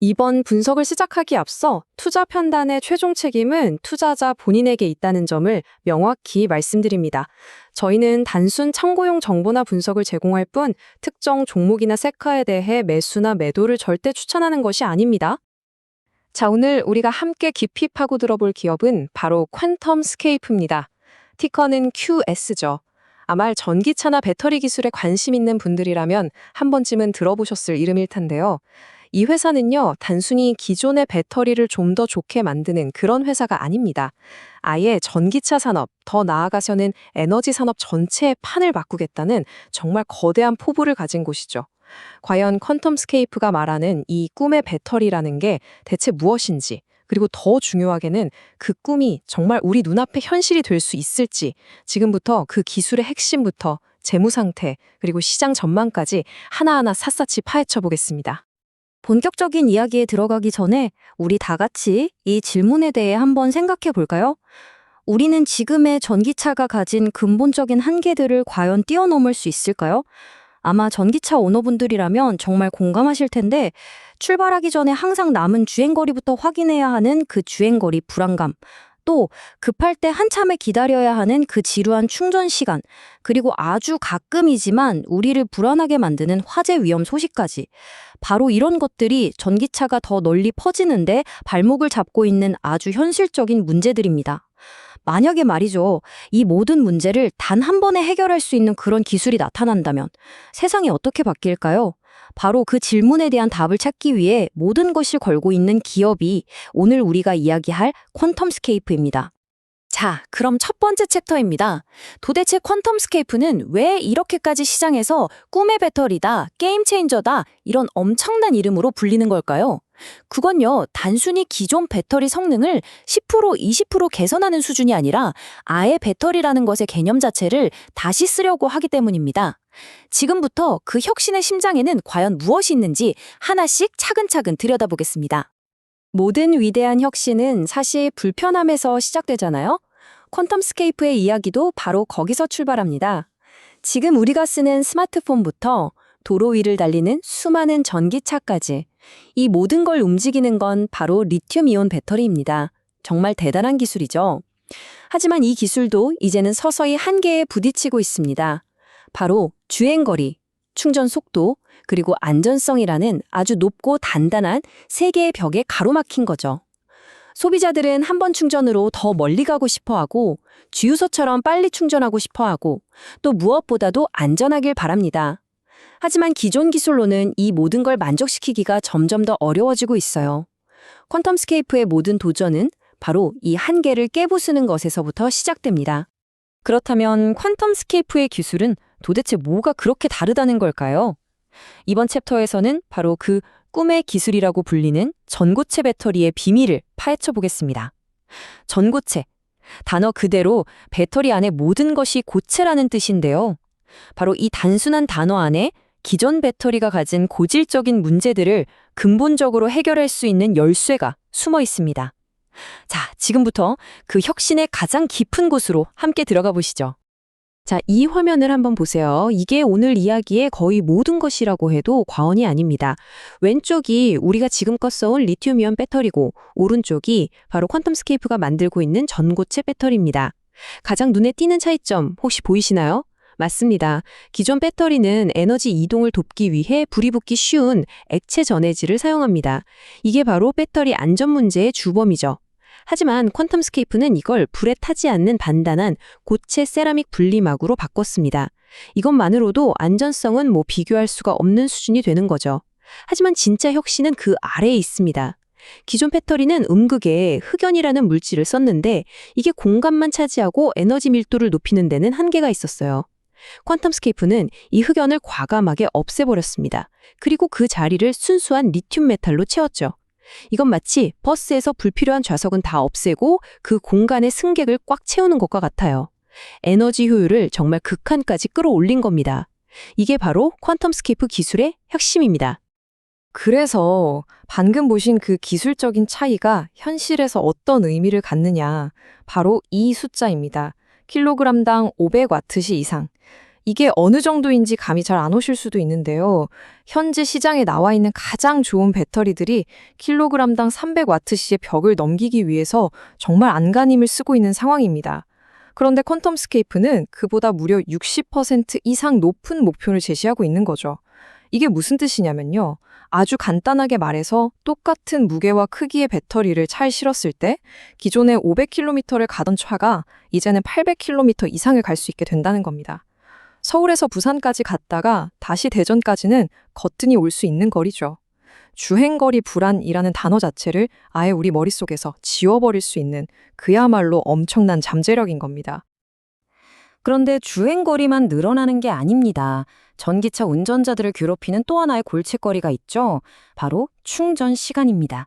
이번 분석을 시작하기 앞서 투자 판단의 최종 책임은 투자자 본인에게 있다는 점을 명확히 말씀드립니다. 저희는 단순 참고용 정보나 분석을 제공할 뿐 특정 종목이나 세카에 대해 매수나 매도를 절대 추천하는 것이 아닙니다. 자, 오늘 우리가 함께 깊이 파고 들어볼 기업은 바로 퀀텀스케이프입니다. 티커는 QS죠. 아마 전기차나 배터리 기술에 관심 있는 분들이라면 한 번쯤은 들어보셨을 이름일 텐데요. 이 회사는요, 단순히 기존의 배터리를 좀 더 좋게 만드는 그런 회사가 아닙니다. 아예 전기차 산업, 더 나아가서는 에너지 산업 전체의 판을 바꾸겠다는 정말 거대한 포부를 가진 곳이죠. 과연 퀀텀스케이프가 말하는 이 꿈의 배터리라는 게 대체 무엇인지, 그리고 더 중요하게는 그 꿈이 정말 우리 눈앞에 현실이 될 수 있을지, 지금부터 그 기술의 핵심부터 재무 상태, 그리고 시장 전망까지 하나하나 샅샅이 파헤쳐 보겠습니다. 본격적인 이야기에 들어가기 전에 우리 다 같이 이 질문에 대해 한번 생각해 볼까요? 우리는 지금의 전기차가 가진 근본적인 한계들을 과연 뛰어넘을 수 있을까요? 아마 전기차 오너분들이라면 정말 공감하실 텐데 출발하기 전에 항상 남은 주행거리부터 확인해야 하는 그 주행거리 불안감, 또 급할 때 한참을 기다려야 하는 그 지루한 충전 시간, 그리고 아주 가끔이지만 우리를 불안하게 만드는 화재 위험 소식까지. 바로 이런 것들이 전기차가 더 널리 퍼지는데 발목을 잡고 있는 아주 현실적인 문제들입니다. 만약에 말이죠, 이 모든 문제를 단 한 번에 해결할 수 있는 그런 기술이 나타난다면 세상이 어떻게 바뀔까요? 바로 그 질문에 대한 답을 찾기 위해 모든 것을 걸고 있는 기업이 오늘 우리가 이야기할 퀀텀스케이프입니다. 자, 그럼 첫 번째 챕터입니다. 도대체 퀀텀스케이프는 왜 이렇게까지 시장에서 꿈의 배터리다, 게임 체인저다, 이런 엄청난 이름으로 불리는 걸까요? 그건요, 단순히 기존 배터리 성능을 10%, 20% 개선하는 수준이 아니라 아예 배터리라는 것의 개념 자체를 다시 쓰려고 하기 때문입니다. 지금부터 그 혁신의 심장에는 과연 무엇이 있는지 하나씩 차근차근 들여다보겠습니다. 모든 위대한 혁신은 사실 불편함에서 시작되잖아요. 퀀텀스케이프의 이야기도 바로 거기서 출발합니다. 지금 우리가 쓰는 스마트폰부터 도로 위를 달리는 수많은 전기차까지 이 모든 걸 움직이는 건 바로 리튬이온 배터리입니다. 정말 대단한 기술이죠. 하지만 이 기술도 이제는 서서히 한계에 부딪히고 있습니다. 바로 주행거리, 충전 속도, 그리고 안전성이라는 아주 높고 단단한 세 개의 벽에 가로막힌 거죠. 소비자들은 한 번 충전으로 더 멀리 가고 싶어하고 주유소처럼 빨리 충전하고 싶어하고 또 무엇보다도 안전하길 바랍니다. 하지만 기존 기술로는 이 모든 걸 만족시키기가 점점 더 어려워지고 있어요. 퀀텀스케이프의 모든 도전은 바로 이 한계를 깨부수는 것에서부터 시작됩니다. 그렇다면 퀀텀스케이프의 기술은 도대체 뭐가 그렇게 다르다는 걸까요? 이번 챕터에서는 바로 그 꿈의 기술이라고 불리는 전고체 배터리의 비밀을 파헤쳐 보겠습니다. 전고체, 단어 그대로 배터리 안에 모든 것이 고체라는 뜻인데요. 바로 이 단순한 단어 안에 기존 배터리가 가진 고질적인 문제들을 근본적으로 해결할 수 있는 열쇠가 숨어 있습니다. 자, 지금부터 그 혁신의 가장 깊은 곳으로 함께 들어가 보시죠. 자, 이 화면을 한번 보세요. 이게 오늘 이야기의 거의 모든 것이라고 해도 과언이 아닙니다. 왼쪽이 우리가 지금껏 써온 리튬이온 배터리고 오른쪽이 바로 퀀텀스케이프가 만들고 있는 전고체 배터리입니다. 가장 눈에 띄는 차이점 혹시 보이시나요? 맞습니다. 기존 배터리는 에너지 이동을 돕기 위해 불이 붙기 쉬운 액체 전해질을 사용합니다. 이게 바로 배터리 안전 문제의 주범이죠. 하지만 퀀텀스케이프는 이걸 불에 타지 않는 단단한 고체 세라믹 분리막으로 바꿨습니다. 이것만으로도 안전성은 비교할 수가 없는 수준이 되는 거죠. 하지만 진짜 혁신은 그 아래에 있습니다. 기존 배터리는 음극에 흑연이라는 물질을 썼는데 이게 공간만 차지하고 에너지 밀도를 높이는 데는 한계가 있었어요. 퀀텀스케이프는 이 흑연을 과감하게 없애버렸습니다. 그리고 그 자리를 순수한 리튬 메탈로 채웠죠. 이건 마치 버스에서 불필요한 좌석은 다 없애고 그 공간의 승객을 꽉 채우는 것과 같아요. 에너지 효율을 정말 극한까지 끌어올린 겁니다. 이게 바로 퀀텀스케이프 기술의 핵심입니다. 그래서 방금 보신 그 기술적인 차이가 현실에서 어떤 의미를 갖느냐, 바로 이 숫자입니다. 킬로그램당 500와트시 이상. 이게 어느 정도인지 감이 잘 안 오실 수도 있는데요. 현재 시장에 나와 있는 가장 좋은 배터리들이 킬로그램당 300와트시의 벽을 넘기기 위해서 정말 안간힘을 쓰고 있는 상황입니다. 그런데 퀀텀스케이프는 그보다 무려 60% 이상 높은 목표를 제시하고 있는 거죠. 이게 무슨 뜻이냐면요. 아주 간단하게 말해서 똑같은 무게와 크기의 배터리를 차에 실었을 때 기존에 500km를 가던 차가 이제는 800km 이상을 갈 수 있게 된다는 겁니다. 서울에서 부산까지 갔다가 다시 대전까지는 거뜬히 올 수 있는 거리죠. 주행거리 불안이라는 단어 자체를 아예 우리 머릿속에서 지워버릴 수 있는 그야말로 엄청난 잠재력인 겁니다. 그런데 주행거리만 늘어나는 게 아닙니다. 전기차 운전자들을 괴롭히는 또 하나의 골칫거리가 있죠. 바로 충전 시간입니다.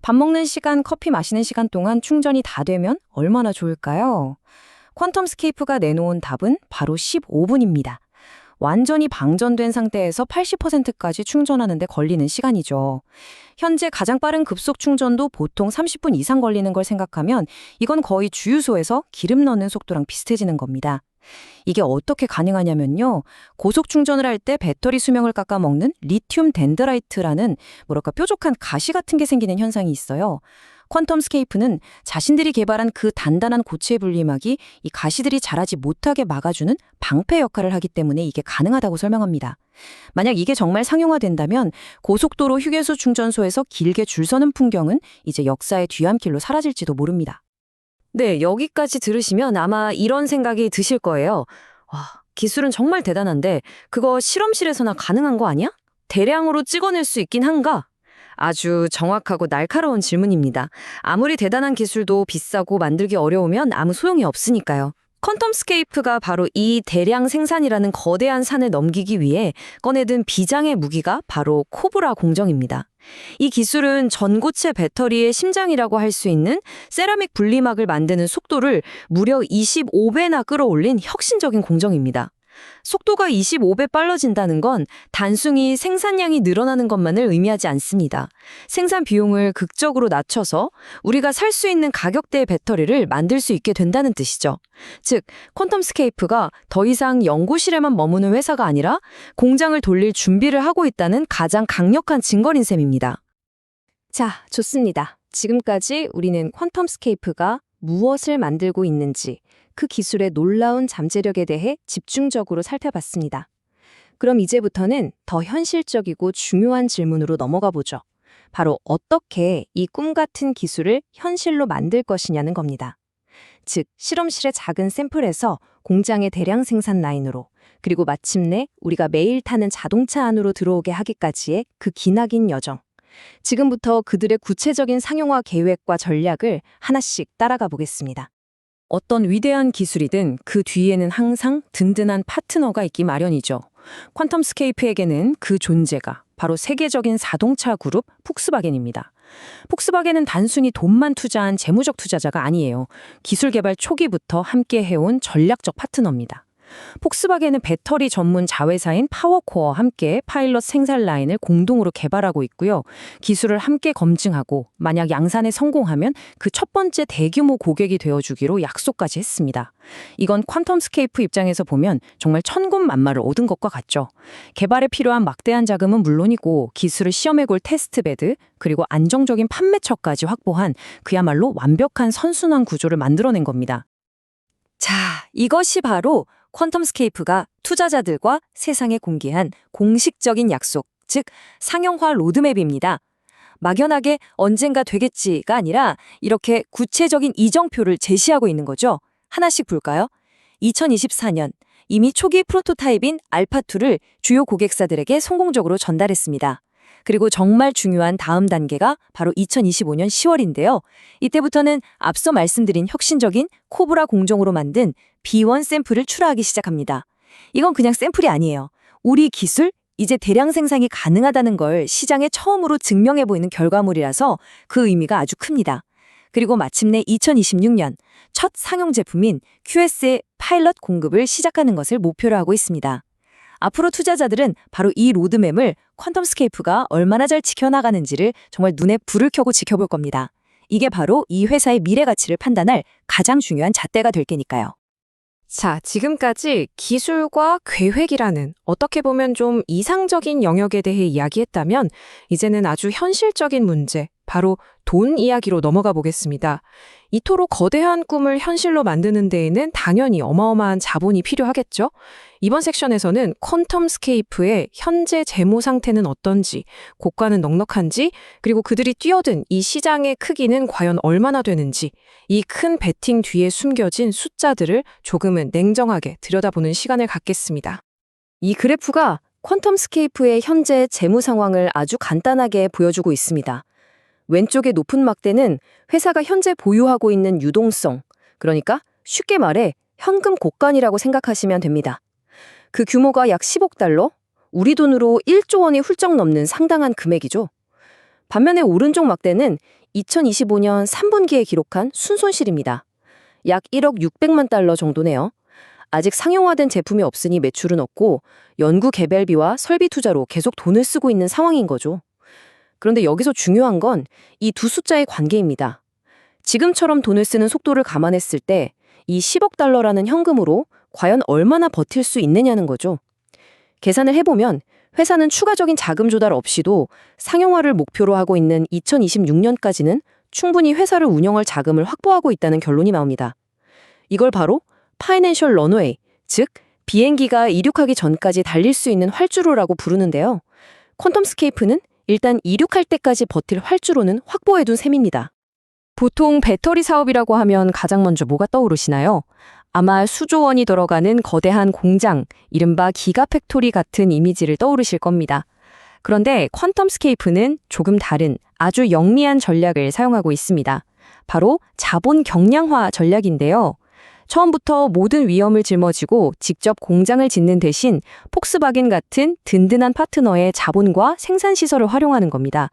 밥 먹는 시간, 커피 마시는 시간 동안 충전이 다 되면 얼마나 좋을까요? 퀀텀스케이프가 내놓은 답은 바로 15분입니다. 완전히 방전된 상태에서 80%까지 충전하는 데 걸리는 시간이죠. 현재 가장 빠른 급속 충전도 보통 30분 이상 걸리는 걸 생각하면 이건 거의 주유소에서 기름 넣는 속도랑 비슷해지는 겁니다. 이게 어떻게 가능하냐면요. 고속 충전을 할 때 배터리 수명을 깎아먹는 리튬 덴드라이트라는 뾰족한 가시 같은 게 생기는 현상이 있어요. 퀀텀스케이프는 자신들이 개발한 그 단단한 고체 분리막이 이 가시들이 자라지 못하게 막아주는 방패 역할을 하기 때문에 이게 가능하다고 설명합니다. 만약 이게 정말 상용화된다면 고속도로 휴게소 충전소에서 길게 줄 서는 풍경은 이제 역사의 뒤안길로 사라질지도 모릅니다. 네, 여기까지 들으시면 아마 이런 생각이 드실 거예요. 와, 기술은 정말 대단한데 그거 실험실에서나 가능한 거 아니야? 대량으로 찍어낼 수 있긴 한가? 아주 정확하고 날카로운 질문입니다. 아무리 대단한 기술도 비싸고 만들기 어려우면 아무 소용이 없으니까요. 퀀텀스케이프가 바로 이 대량 생산이라는 거대한 산을 넘기기 위해 꺼내든 비장의 무기가 바로 코브라 공정입니다. 이 기술은 전고체 배터리의 심장이라고 할 수 있는 세라믹 분리막을 만드는 속도를 무려 25배나 끌어올린 혁신적인 공정입니다. 속도가 25배 빨라진다는 건 단순히 생산량이 늘어나는 것만을 의미하지 않습니다. 생산 비용을 극적으로 낮춰서 우리가 살 수 있는 가격대의 배터리를 만들 수 있게 된다는 뜻이죠. 즉, 퀀텀스케이프가 더 이상 연구실에만 머무는 회사가 아니라 공장을 돌릴 준비를 하고 있다는 가장 강력한 증거인 셈입니다. 자, 좋습니다. 지금까지 우리는 퀀텀스케이프가 무엇을 만들고 있는지, 그 기술의 놀라운 잠재력에 대해 집중적으로 살펴봤습니다. 그럼 이제부터는 더 현실적이고 중요한 질문으로 넘어가 보죠. 바로 어떻게 이 꿈 같은 기술을 현실로 만들 것이냐는 겁니다. 즉, 실험실의 작은 샘플에서 공장의 대량 생산 라인으로, 그리고 마침내 우리가 매일 타는 자동차 안으로 들어오게 하기까지의 그 기나긴 여정. 지금부터 그들의 구체적인 상용화 계획과 전략을 하나씩 따라가 보겠습니다. 어떤 위대한 기술이든 그 뒤에는 항상 든든한 파트너가 있기 마련이죠. 퀀텀스케이프에게는 그 존재가 바로 세계적인 자동차 그룹 폭스바겐입니다. 폭스바겐은 단순히 돈만 투자한 재무적 투자자가 아니에요. 기술 개발 초기부터 함께 해온 전략적 파트너입니다. 폭스바겐은 배터리 전문 자회사인 파워코어와 함께 파일럿 생산 라인을 공동으로 개발하고 있고요. 기술을 함께 검증하고 만약 양산에 성공하면 그 첫 번째 대규모 고객이 되어주기로 약속까지 했습니다. 이건 퀀텀스케이프 입장에서 보면 정말 천군만마를 얻은 것과 같죠. 개발에 필요한 막대한 자금은 물론이고 기술을 시험해볼 테스트베드 그리고 안정적인 판매처까지 확보한 그야말로 완벽한 선순환 구조를 만들어낸 겁니다. 자, 이것이 바로 퀀텀스케이프가 투자자들과 세상에 공개한 공식적인 약속, 즉 상용화 로드맵입니다. 막연하게 언젠가 되겠지가 아니라 이렇게 구체적인 이정표를 제시하고 있는 거죠. 하나씩 볼까요? 2024년 이미 초기 프로토타입인 알파2를 주요 고객사들에게 성공적으로 전달했습니다. 그리고 정말 중요한 다음 단계가 바로 2025년 10월인데요. 이때부터는 앞서 말씀드린 혁신적인 코브라 공정으로 만든 B1 샘플을 출하하기 시작합니다. 이건 그냥 샘플이 아니에요. 우리 기술, 이제 대량 생산이 가능하다는 걸 시장에 처음으로 증명해 보이는 결과물이라서 그 의미가 아주 큽니다. 그리고 마침내 2026년 첫 상용 제품인 QS의 파일럿 공급을 시작하는 것을 목표로 하고 있습니다. 앞으로 투자자들은 바로 이 로드맵을 퀀텀스케이프가 얼마나 잘 지켜나가는지를 정말 눈에 불을 켜고 지켜볼 겁니다. 이게 바로 이 회사의 미래 가치를 판단할 가장 중요한 잣대가 될 테니까요. 자, 지금까지 기술과 계획이라는 어떻게 보면 좀 이상적인 영역에 대해 이야기했다면 이제는 아주 현실적인 문제, 바로 돈 이야기로 넘어가 보겠습니다. 이토록 거대한 꿈을 현실로 만드는 데에는 당연히 어마어마한 자본이 필요하겠죠? 이번 섹션에서는 퀀텀스케이프의 현재 재무 상태는 어떤지, 고가는 넉넉한지, 그리고 그들이 뛰어든 이 시장의 크기는 과연 얼마나 되는지, 이 큰 베팅 뒤에 숨겨진 숫자들을 조금은 냉정하게 들여다보는 시간을 갖겠습니다. 이 그래프가 퀀텀스케이프의 현재 재무 상황을 아주 간단하게 보여주고 있습니다. 왼쪽의 높은 막대는 회사가 현재 보유하고 있는 유동성, 그러니까 쉽게 말해 현금 곡간이라고 생각하시면 됩니다. 그 규모가 약 10억 달러, 우리 돈으로 1조 원이 훌쩍 넘는 상당한 금액이죠. 반면에 오른쪽 막대는 2025년 3분기에 기록한 순손실입니다. 약 1억 600만 달러 정도네요. 아직 상용화된 제품이 없으니 매출은 없고 연구 개발비와 설비 투자로 계속 돈을 쓰고 있는 상황인 거죠. 그런데 여기서 중요한 건 이 두 숫자의 관계입니다. 지금처럼 돈을 쓰는 속도를 감안했을 때 이 10억 달러라는 현금으로 과연 얼마나 버틸 수 있느냐는 거죠. 계산을 해보면 회사는 추가적인 자금 조달 없이도 상용화를 목표로 하고 있는 2026년까지는 충분히 회사를 운영할 자금을 확보하고 있다는 결론이 나옵니다. 이걸 바로 파이낸셜 런웨이, 즉 비행기가 이륙하기 전까지 달릴 수 있는 활주로라고 부르는데요. 퀀텀스케이프는 일단 이륙할 때까지 버틸 활주로는 확보해둔 셈입니다. 보통 배터리 사업이라고 하면 가장 먼저 뭐가 떠오르시나요? 아마 수조 원이 들어가는 거대한 공장, 이른바 기가팩토리 같은 이미지를 떠오르실 겁니다. 그런데 퀀텀스케이프는 조금 다른 아주 영리한 전략을 사용하고 있습니다. 바로 자본 경량화 전략인데요. 처음부터 모든 위험을 짊어지고 직접 공장을 짓는 대신 폭스바겐 같은 든든한 파트너의 자본과 생산시설을 활용하는 겁니다.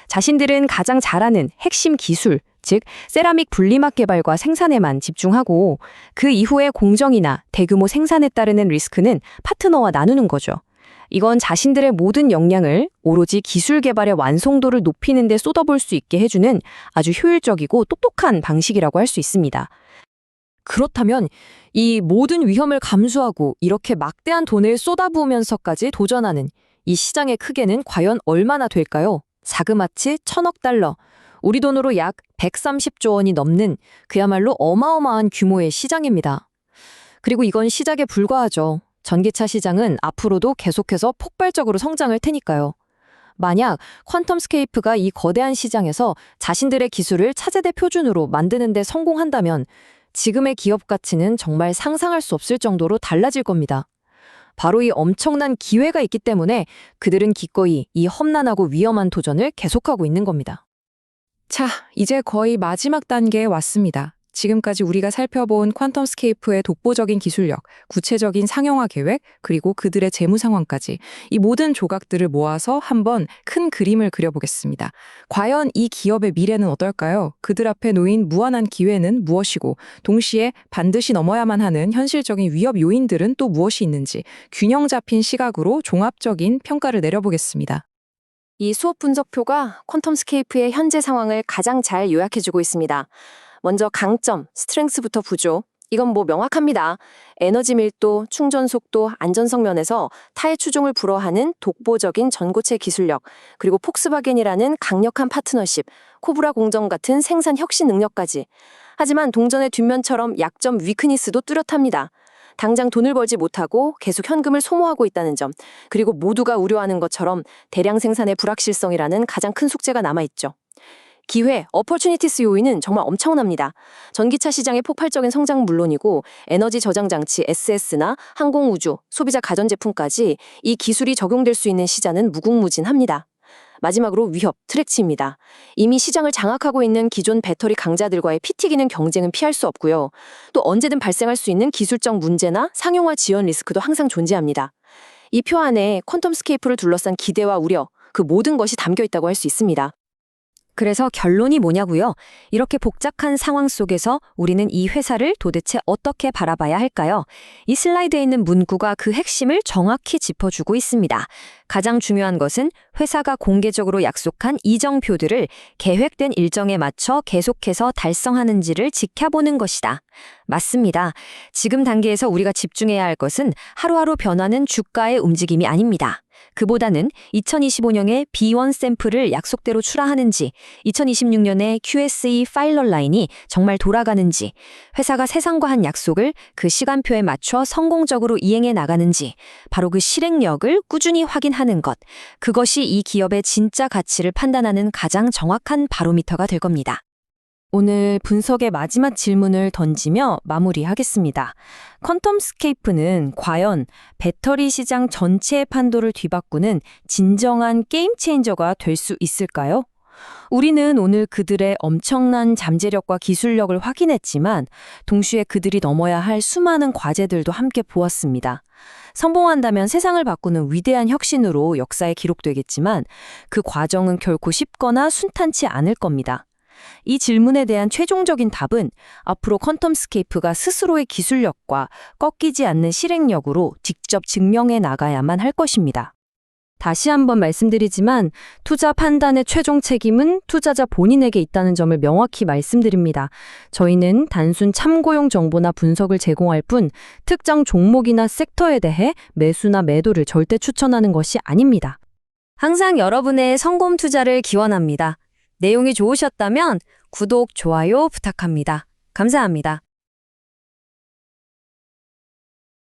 자신들은 가장 잘하는 핵심 기술, 즉 세라믹 분리막 개발과 생산에만 집중하고 그 이후에 공정이나 대규모 생산에 따르는 리스크는 파트너와 나누는 거죠. 이건 자신들의 모든 역량을 오로지 기술 개발의 완성도를 높이는 데 쏟아볼 수 있게 해주는 아주 효율적이고 똑똑한 방식이라고 할 수 있습니다. 그렇다면 이 모든 위험을 감수하고 이렇게 막대한 돈을 쏟아부으면서까지 도전하는 이 시장의 크기는 과연 얼마나 될까요? 자그마치 1,000억 달러, 우리 돈으로 약 130조 원이 넘는 그야말로 어마어마한 규모의 시장입니다. 그리고 이건 시작에 불과하죠. 전기차 시장은 앞으로도 계속해서 폭발적으로 성장할 테니까요. 만약 퀀텀스케이프가 이 거대한 시장에서 자신들의 기술을 차세대 표준으로 만드는 데 성공한다면 지금의 기업 가치는 정말 상상할 수 없을 정도로 달라질 겁니다. 바로 이 엄청난 기회가 있기 때문에 그들은 기꺼이 이 험난하고 위험한 도전을 계속하고 있는 겁니다. 자, 이제 거의 마지막 단계에 왔습니다. 지금까지 우리가 살펴본 퀀텀스케이프의 독보적인 기술력, 구체적인 상용화 계획, 그리고 그들의 재무 상황까지 이 모든 조각들을 모아서 한번 큰 그림을 그려보겠습니다. 과연 이 기업의 미래는 어떨까요? 그들 앞에 놓인 무한한 기회는 무엇이고 동시에 반드시 넘어야만 하는 현실적인 위협 요인들은 또 무엇이 있는지 균형 잡힌 시각으로 종합적인 평가를 내려보겠습니다. 이 수업 분석표가 퀀텀스케이프의 현재 상황을 가장 잘 요약해주고 있습니다. 먼저 강점, 스트렝스부터 부조. 이건 뭐 명확합니다. 에너지 밀도, 충전 속도, 안전성 면에서 타의 추종을 불허하는 독보적인 전고체 기술력, 그리고 폭스바겐이라는 강력한 파트너십, 코브라 공정 같은 생산 혁신 능력까지. 하지만 동전의 뒷면처럼 약점 위크니스도 뚜렷합니다. 당장 돈을 벌지 못하고 계속 현금을 소모하고 있다는 점, 그리고 모두가 우려하는 것처럼 대량 생산의 불확실성이라는 가장 큰 숙제가 남아있죠. 기회, 어퍼튜니티스 요인은 정말 엄청납니다. 전기차 시장의 폭발적인 성장은 물론이고 에너지 저장 장치 SS나 항공우주, 소비자 가전제품까지 이 기술이 적용될 수 있는 시장은 무궁무진합니다. 마지막으로 위협, 트랙치입니다. 이미 시장을 장악하고 있는 기존 배터리 강자들과의 피 튀기는 경쟁은 피할 수 없고요. 또 언제든 발생할 수 있는 기술적 문제나 상용화 지연 리스크도 항상 존재합니다. 이 표 안에 퀀텀스케이프를 둘러싼 기대와 우려, 그 모든 것이 담겨 있다고 할 수 있습니다. 그래서 결론이 뭐냐고요? 이렇게 복잡한 상황 속에서 우리는 이 회사를 도대체 어떻게 바라봐야 할까요? 이 슬라이드에 있는 문구가 그 핵심을 정확히 짚어주고 있습니다. 가장 중요한 것은 회사가 공개적으로 약속한 이정표들을 계획된 일정에 맞춰 계속해서 달성하는지를 지켜보는 것이다. 맞습니다. 지금 단계에서 우리가 집중해야 할 것은 하루하루 변하는 주가의 움직임이 아닙니다. 그보다는 2025년에 B1 샘플을 약속대로 출하하는지, 2026년에 QSE 파일러 라인이 정말 돌아가는지, 회사가 세상과 한 약속을 그 시간표에 맞춰 성공적으로 이행해 나가는지, 바로 그 실행력을 꾸준히 확인하는 것, 그것이 이 기업의 진짜 가치를 판단하는 가장 정확한 바로미터가 될 겁니다. 오늘 분석의 마지막 질문을 던지며 마무리하겠습니다. 퀀텀스케이프는 과연 배터리 시장 전체의 판도를 뒤바꾸는 진정한 게임 체인저가 될 수 있을까요? 우리는 오늘 그들의 엄청난 잠재력과 기술력을 확인했지만 동시에 그들이 넘어야 할 수많은 과제들도 함께 보았습니다. 성공한다면 세상을 바꾸는 위대한 혁신으로 역사에 기록되겠지만 그 과정은 결코 쉽거나 순탄치 않을 겁니다. 이 질문에 대한 최종적인 답은 앞으로 퀀텀스케이프가 스스로의 기술력과 꺾이지 않는 실행력으로 직접 증명해 나가야만 할 것입니다. 다시 한번 말씀드리지만 투자 판단의 최종 책임은 투자자 본인에게 있다는 점을 명확히 말씀드립니다. 저희는 단순 참고용 정보나 분석을 제공할 뿐 특정 종목이나 섹터에 대해 매수나 매도를 절대 추천하는 것이 아닙니다. 항상 여러분의 성공 투자를 기원합니다. 내용이 좋으셨다면 구독, 좋아요 부탁합니다. 감사합니다.